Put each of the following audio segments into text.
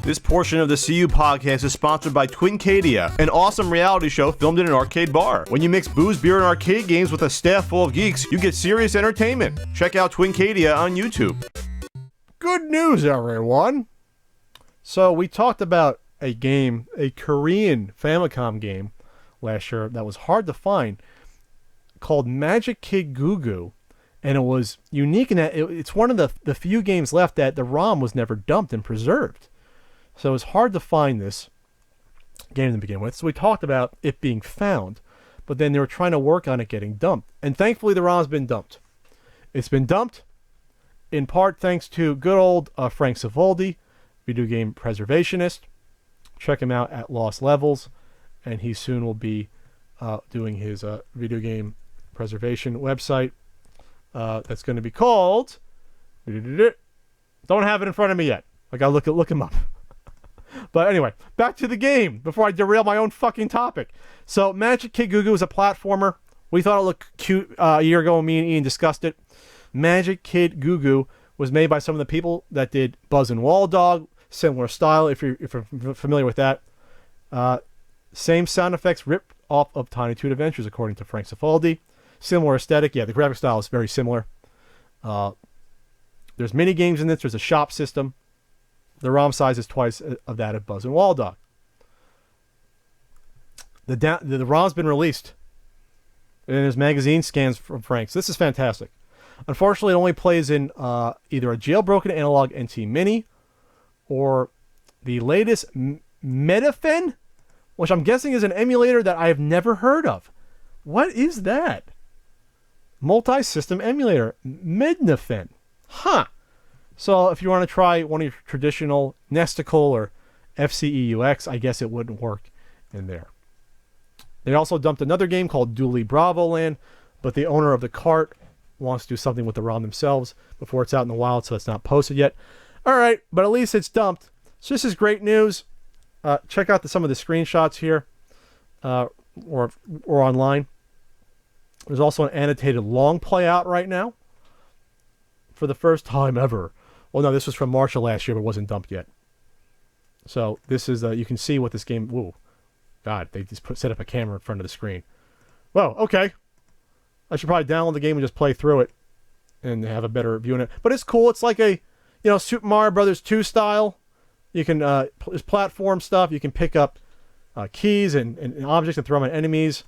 This portion of the CU podcast is sponsored by Twincadia, an awesome reality show filmed in an arcade bar. When you mix booze, beer, and arcade games with a staff full of geeks, you get serious entertainment. Check out Twincadia on YouTube. Good news, everyone. So we talked about a game, a Korean Famicom game last year that was hard to find called Magic Kid GooGoo. And it was unique in that it's one of the few games left that the ROM was never dumped and preserved. So it's hard to find this game to begin with. So we talked about it being found, but then they were trying to work on it getting dumped. And thankfully the ROM's been dumped. It's been dumped in part thanks to good old Frank Civaldi, video game preservationist. Check him out at Lost Levels, and he soon will be doing his video game preservation website. That's going to be called... Don't have it in front of me yet. I gotta look him up. But anyway, back to the game before I derail my own fucking topic. So Magic Kid GooGoo is a platformer. We thought it looked cute a year ago when me and Ian discussed it. Magic Kid GooGoo was made by some of the people that did Buzz and Wall Dog. Similar style, if you're familiar with that. Same sound effects ripped off of Tiny Toon Adventures, according to Frank Civaldi. Similar aesthetic. Yeah, the graphic style is very similar. There's mini games in this. There's a shop system. The ROM size is twice of that of Buzz and Wall Dog. The ROM's been released. And there's magazine scans from Frank. So this is fantastic. Unfortunately, it only plays in either a jailbroken analog NT Mini or the latest Metafen, which I'm guessing is an emulator that I have never heard of. What is that? Multi-system emulator. Mednafen. Huh. So if you want to try one of your traditional Nesticle or FCEUX, I guess it wouldn't work in there. They also dumped another game called Dooley Bravo Land, but the owner of the cart wants to do something with the ROM themselves before it's out in the wild, so it's not posted yet. All right, but at least it's dumped. So this is great news. Check out some of the screenshots here or online. There's also an annotated long play out right now for the first time ever. Well, no, this was from March of last year, but it wasn't dumped yet. So this is, you can see what this game, whoa, God, they just set up a camera in front of the screen. Whoa, okay. I should probably download the game and just play through it and have a better view in it. But it's cool. It's like a, Super Mario Brothers 2 style. You can, there's platform stuff. You can pick up keys and objects and throw them at enemies.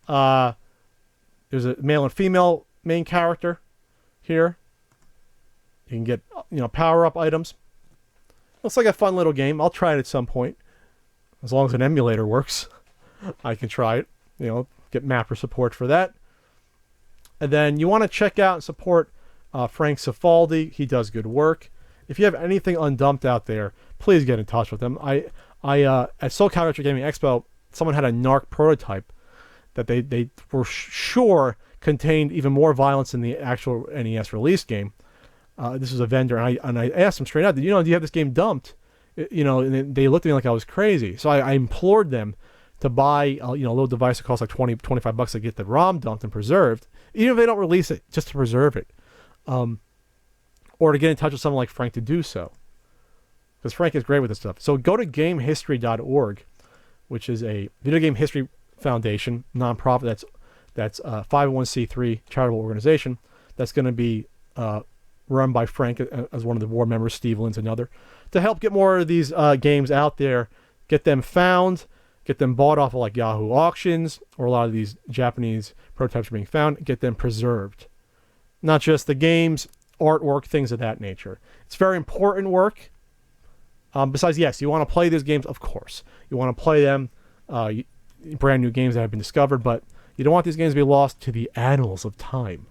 There's a male and female main character here. You can get, power-up items. Looks like a fun little game. I'll try it at some point. As long as an emulator works, I can try it. Get mapper support for that. And then you want to check out and support Frank Civaldi. He does good work. If you have anything undumped out there, please get in touch with him. I at SoCal Retro Gaming Expo, someone had a NARC prototype that they were sure contained even more violence than the actual NES release game. This was a vendor, and I asked them straight out, do you have this game dumped? And they looked at me like I was crazy. So I implored them to buy a little device that costs like $20-25 to get the ROM dumped and preserved, even if they don't release it, just to preserve it. Or to get in touch with someone like Frank to do so. Because Frank is great with this stuff. So go to gamehistory.org, which is a video game history foundation, nonprofit that's a 501c3 charitable organization that's going to be run by Frank as one of the board members, Steve Lynn's another, to help get more of these games out there, get them found, get them bought off of like Yahoo auctions, or a lot of these Japanese prototypes are being found, get them preserved. Not just the games, artwork, things of that nature. It's very important work. Besides, yes, you want to play these games, of course. You want to play them, brand new games that have been discovered, but you don't want these games to be lost to the annals of time.